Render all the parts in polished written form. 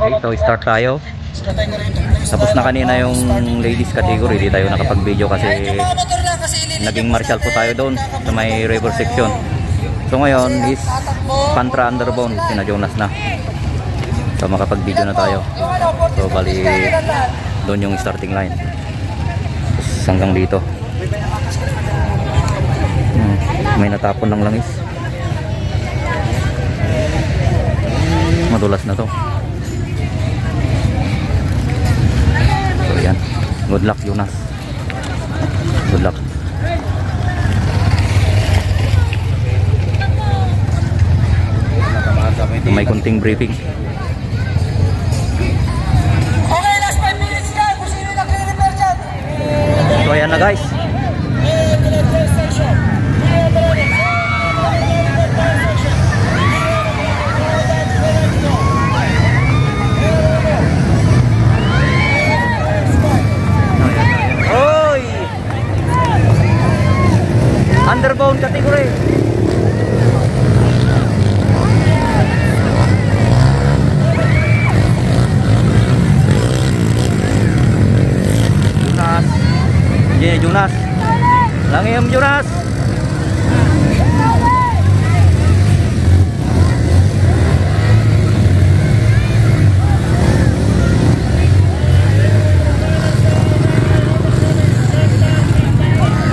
Okay, so start tayo. Tapos na kanina yung ladies category, di tayo nakapag-video kasi naging martial po tayo doon sa may river section. So ngayon is Pantra Underbone, sina Jonas na. So makapag-video na tayo. So bali doon yung starting line. Tapos hanggang dito. May natapon ng langis. Madulas na to. So yan. Good luck Jonas. Good luck. May kunting briefing. Okay, last 5 minutes na. Kung sino nagre-repair dyan. So ayan na guys. Oy! Underbone category. Jonas. Langiyam Jonas.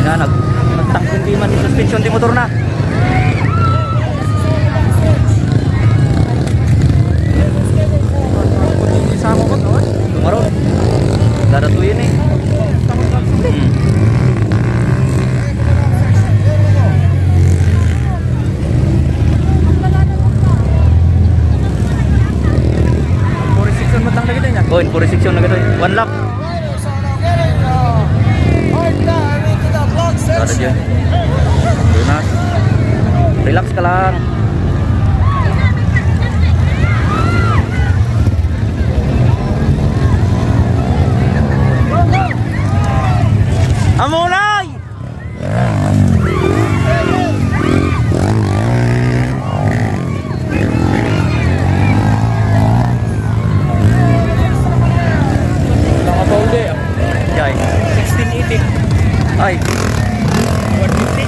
Nagtangkong di man suspension di motor na. Tumaron. Dadatuyin eh. Oh, in puri section na gano'n. One lap. Ada dyan. Jonas. Relax ka lang. Amulay! Ay. 150.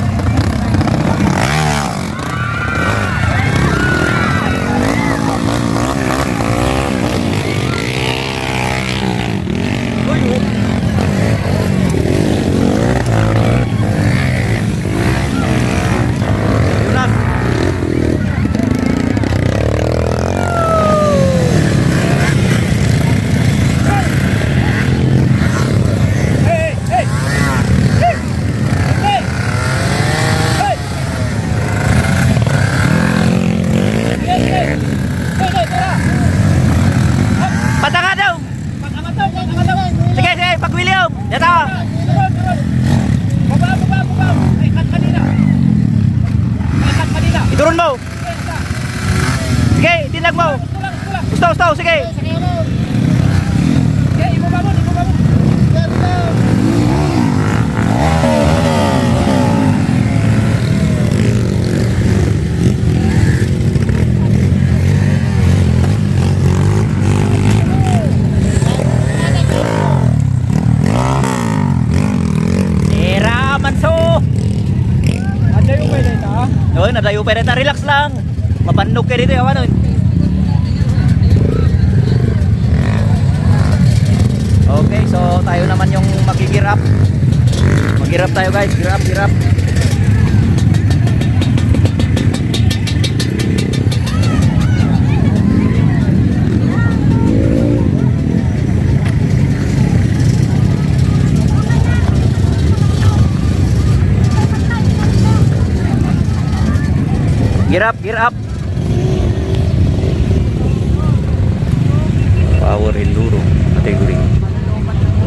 Turun mo. Sige, tinag mo. Gusto, sige. Sige, ibaba mo. Oy, nadayo pa rin na, relax lang. Mapandog kayo dito, yawan. Okay, so tayo naman yung magigirap. Magirap tayo guys, girap. Gear up. Power enduro category.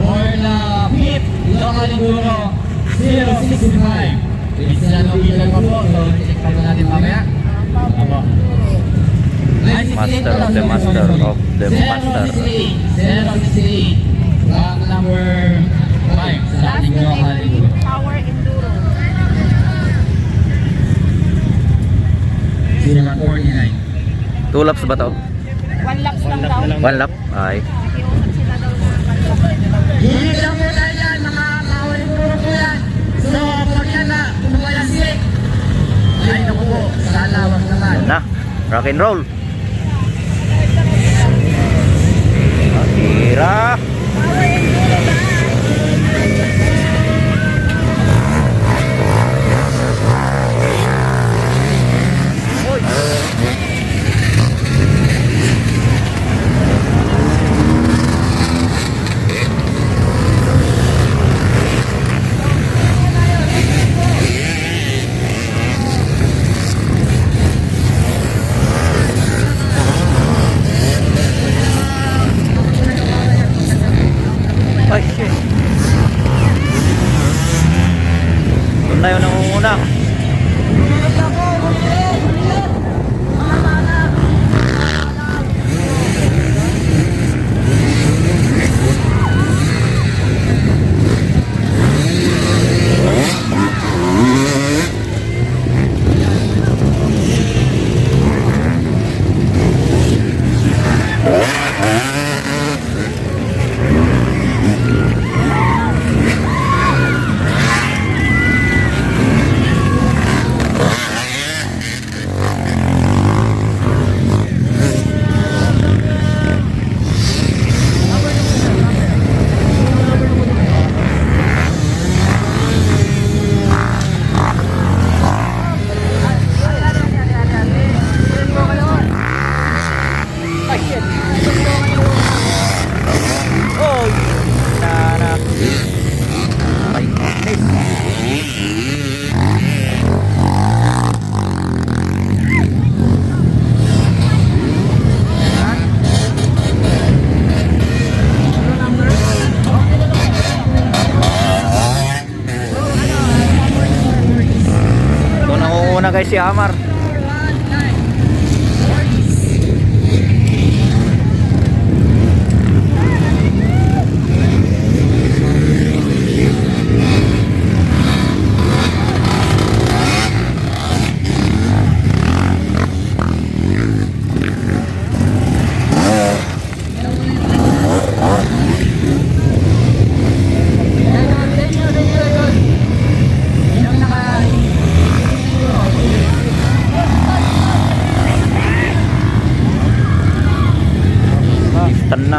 For the pit, local enduro 065. Please sila nabigyan pa po. So, check pa natin mamaya. Master of the master of the master. 068. Rock number 5 sa ating local enduro. Power enduro. 049. 2 laps ba to? One laps lang daw. One lap? Ay. Nakiusap sila daw na one lap. Hindi lang po tayo yan, mga kawaling puro po yan. So, pag yan na, pumalasik. Ay, naku po, sa lawas naman. Na, rock and roll. Tira. Ay, shit. Doon na yun ang una. Oh, na. Ay, miss. Doon ang una guys si Amar.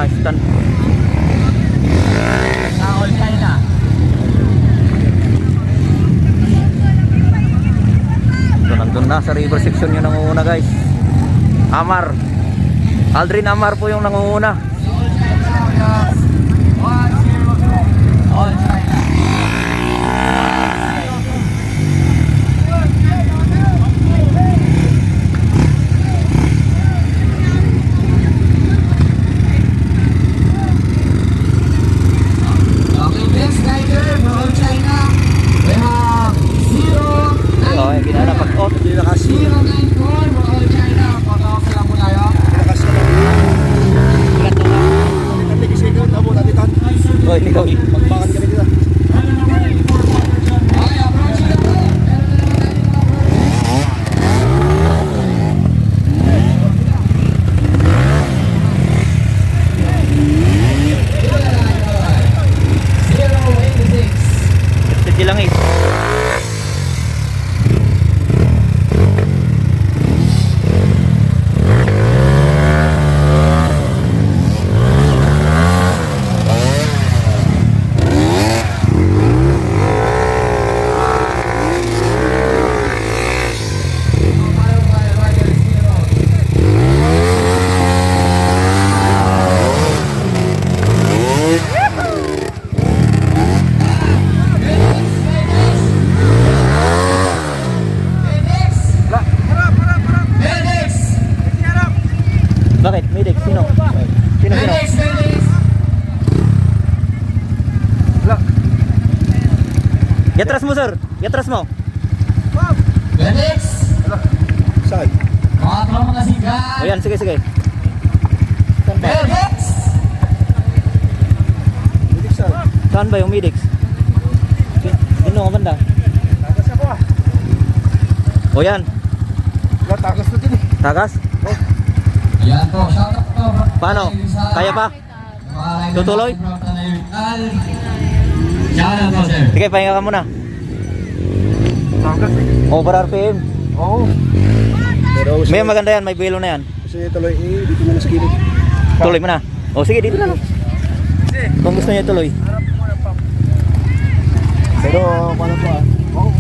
Stan. Sa all China. Nandun na sa river section yung nangunguna guys. Amar. Aldrin Amar po yung nangunguna. All China. Okay, next rider for all China. We have 0. Oh, ginanapag-out. 094 for all China. Pag-off lang po tayo. Oh, ikaw. Magbakan kami dito. Okay, approach na po. Sige lang eh. Bakit? Medic? Sino? Sino? Yatras mo sir. Yatras mo. Saan? Mga tropa na si God. O yan, sige, sige. Saan ba? Bidik saan? Saan ba yung medics? Sino ka banda? Tagas ako ah. O yan. Wala, tagas na din eh. Tagas? Yan po, shout out po. Paano? Kaya pa? Tutuloy? Shout out po, sir. Sige, pahinga ka muna. Tangkas eh. Over RPM. Oo. Pero gusto May maganda yan, may belo na yan. niya tuloy dito na sa gilid. Tuloy mo na. O sige, dito na lang. Kung gusto niya tuloy. Pero paano pa? Oo.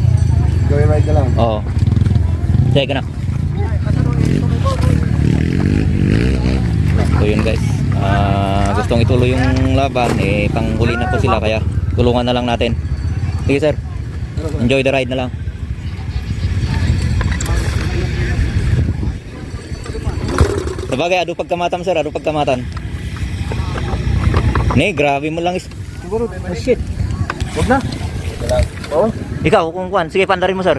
Gawin ride ka lang. Oo. Sige ka na. So yun guys. Gustong ituloy yung laban. Eh, panghuli na po sila. Kaya tulungan na lang natin. Sige sir. Enjoy the ride na lang. Sabagay, ado pagkamatam sir. Ado pagkamatan. Ne, grabe mo lang is. Siguro, oh shit. Huwag na. Oo. Ikaw, kung kuhan. Sige, pandarin mo sir.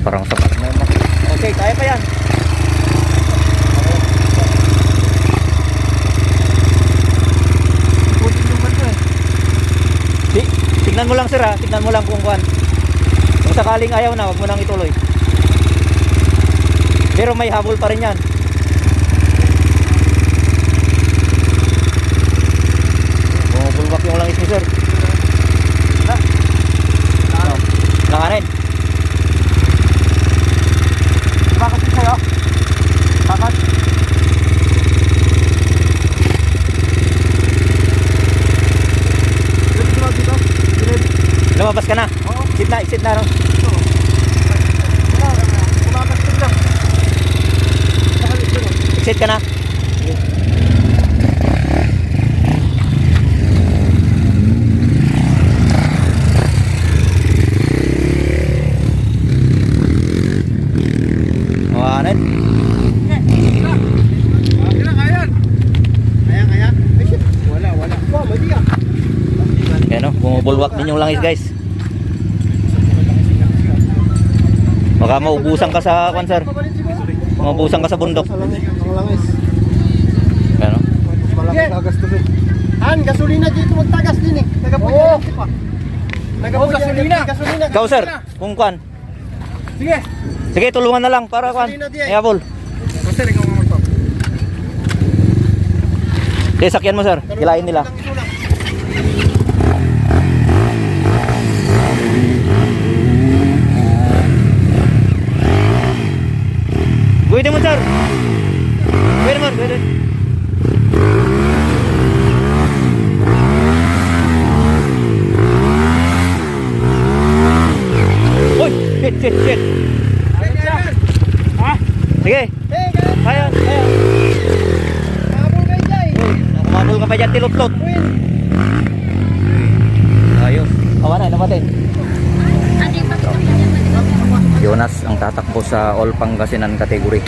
Parang sapat na yun. Okay, kaya pa yan. Tignan mo lang sir ha. Tignan mo lang kung kuhan. Kung sakaling ayaw na, wag mo nang ituloy. Pero may habol pa rin yan. Bumubulwak yung langis ni sir. Nakanin. Bakit din sa'yo? Bakit? Dito? Lumabas ka na. Sit na. No? Sit ka na. Awanan. Wala. Wow, mali ah. Ayan o, bumubulwak din yung langis guys. Baka maubusan ka sa kwan sir. Maubusan ka sa bundok. Ang langis. Ayan o. Malaki gagastos eh. Han, gasolina dito magtagas din eh. Nagapunya pa. Gasolina. Ikaw sir, kung kwan. Sige. Sige, tulungan na lang para kwan. May habol. Sir, ikaw nga magpap. Sige, sakyan mo sir. Kilain nila. Pwede mo sir. Pwede. Uy, shit. Sige. Kaya. Kumabol ka pa dyan, tilutlot. Ayos. Awa na, napatin. Jonas ang tatakbo sa All Pangasinan category.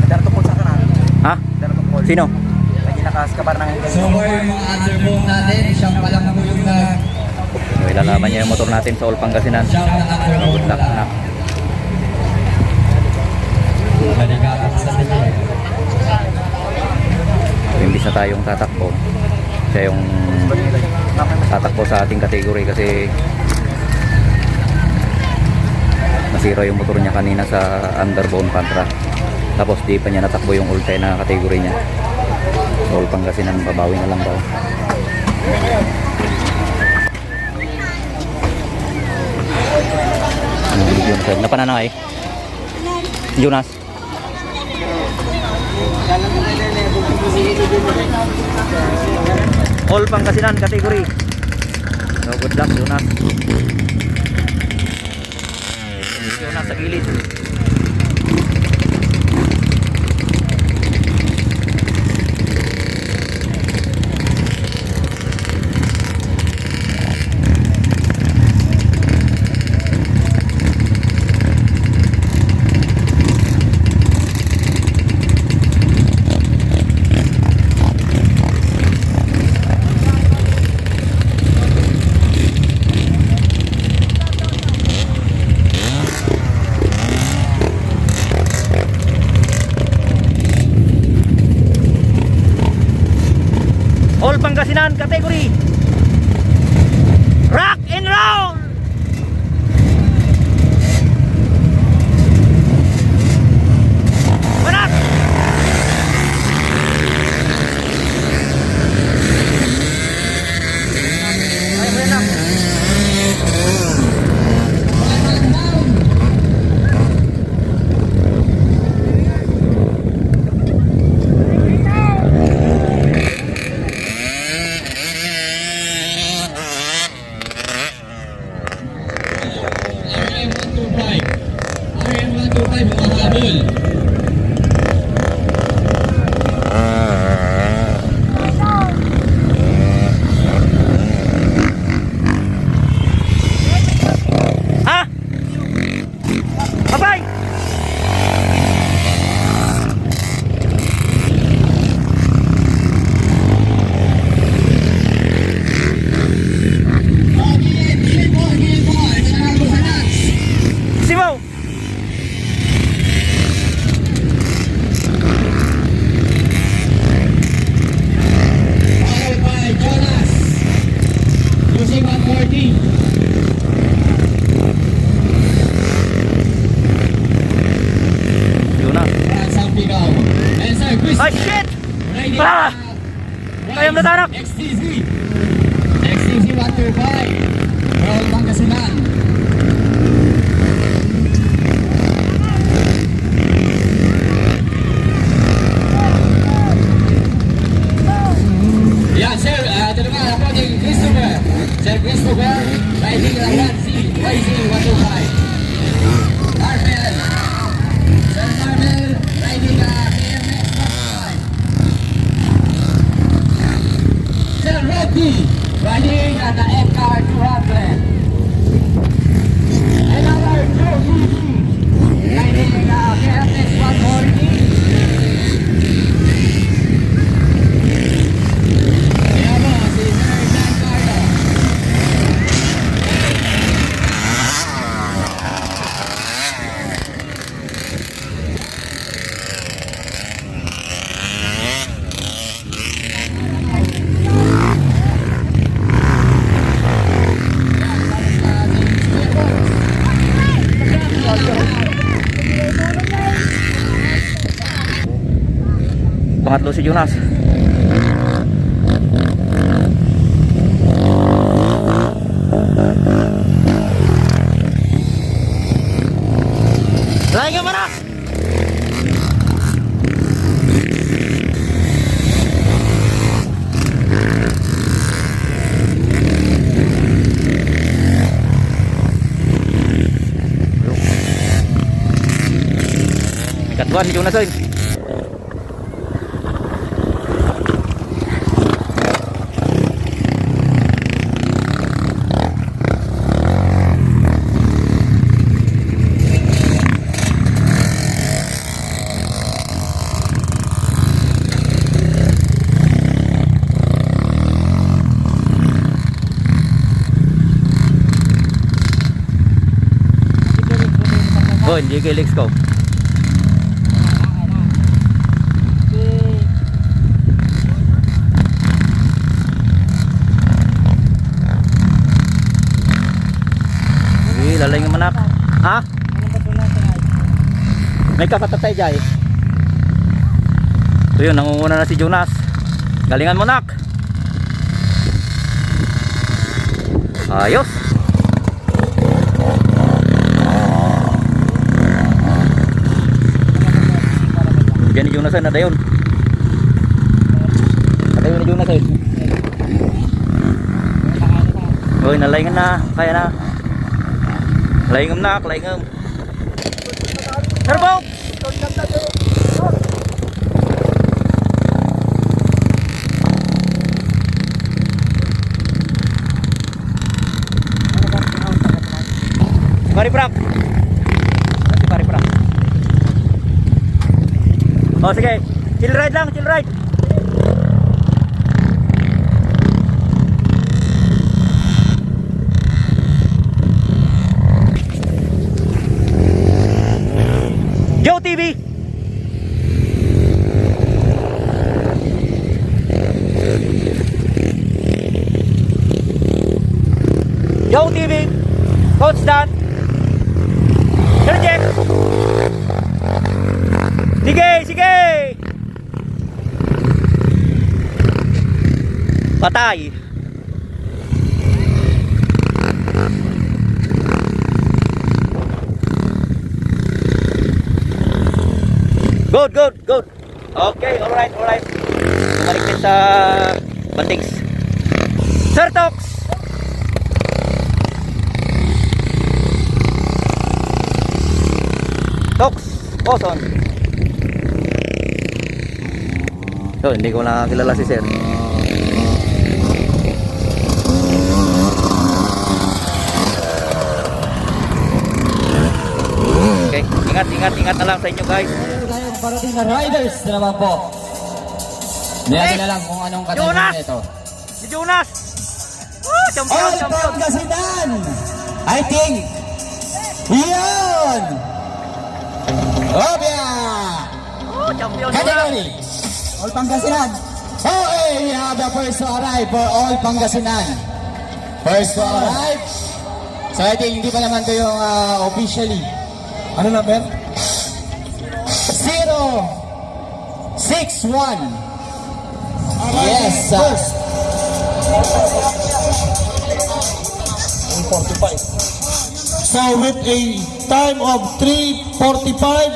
Darto po sa kanan. Ha? Sino? Lagi nakaskabar ng So far yung mga underbone natin, siyang pa lang po yung So, ilalaban niya yung motor natin sa All Pangasinan. siyang na underbone Good luck na. Maligatan sa sila. Imbis na tayong tatakbo. Siya yung tatakbo sa ating category kasi nasira yung motor niya kanina sa underbone Pantra. Tapos di pa niya natakbo yung ultra na category niya. So, All Pangasinan, babawi na lang daw. Yun sir, napananay. Jonas. All Pangasinan category. So good luck Jonas. Jonas sa gilid. All Pangasinan category. Rock and roll. Cristobal, riding Lagan C, YZ 125. Marvel, Sir Marvel, riding KMX 125. Sir Rocky, riding the FR 200. Another Joe TV, riding KMX 140. Pangatlo si Jonas. Lain ka mana? Ikatuan si Jonas oi. Oh, hindi kay Lex ko. Lalay ng manak. Ha? May kakatatay dyan. So yun, nangunguna na si Jonas. Galingan mo nak. Ayos. Diyan ni Jonas na dayon. Nadayon ni Jonas. Uy, nalayngan na. Kaya na. Laingam nak, laingam. Terbang. Mari prak. Nanti mari prak. Oh sige, chill ride lang, chill ride. Joe TV. Joe TV. Coach Dan. Sir Jack. Sige, sige. Patay. Good, good, good. Okay, alright, alright. Balik din sa Bandings. Sir Tox. Tox, Boson. So, hindi ko na kilala si Sir. Okay, ingat na lang sa inyo guys. Parating na riders na naman po. Niyatin na lang kung anong kategory ito. Si Jonas! Oh, champion, All champion! Pangasinan! I think! Yun! Obya! Oh, champion! Category! All Pangasinan! Okay, we have the first to arrive for All Pangasinan. First to arrive. So I think hindi pa naman ito yung officially. Ano number? 061. Yes, first. 45. So with a time of 3:45,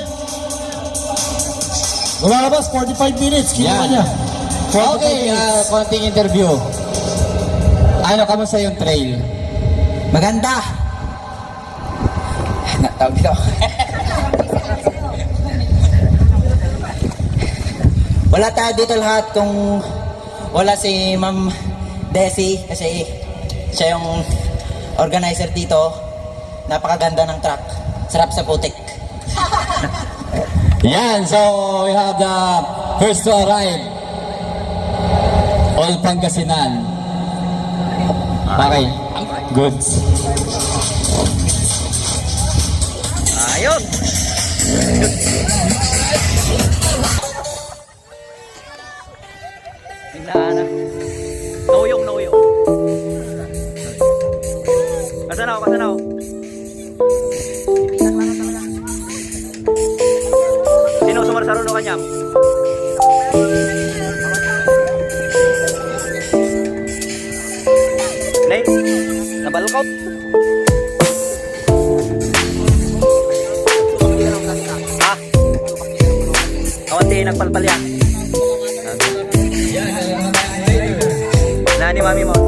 lumalabas 45 minutes. Kinuha niya. 45 Okay, minutes. konting interview. Paano kamusta yung trail? Maganda! Tawag dito. Wala tayo dito lahat kung wala si Ma'am Desi kasi siya yung organizer dito. Napakaganda ng track. Sarap sa putik. Yan, so we have the first to arrive. All Pangasinan. Okay, goods. Ayun! Tingnan. Noyong. Kasanaw. Sino sumarsaro no kanyam? Nay, nabalkot. Ah. Kawanti nagpalpal yan. Nani mami mo?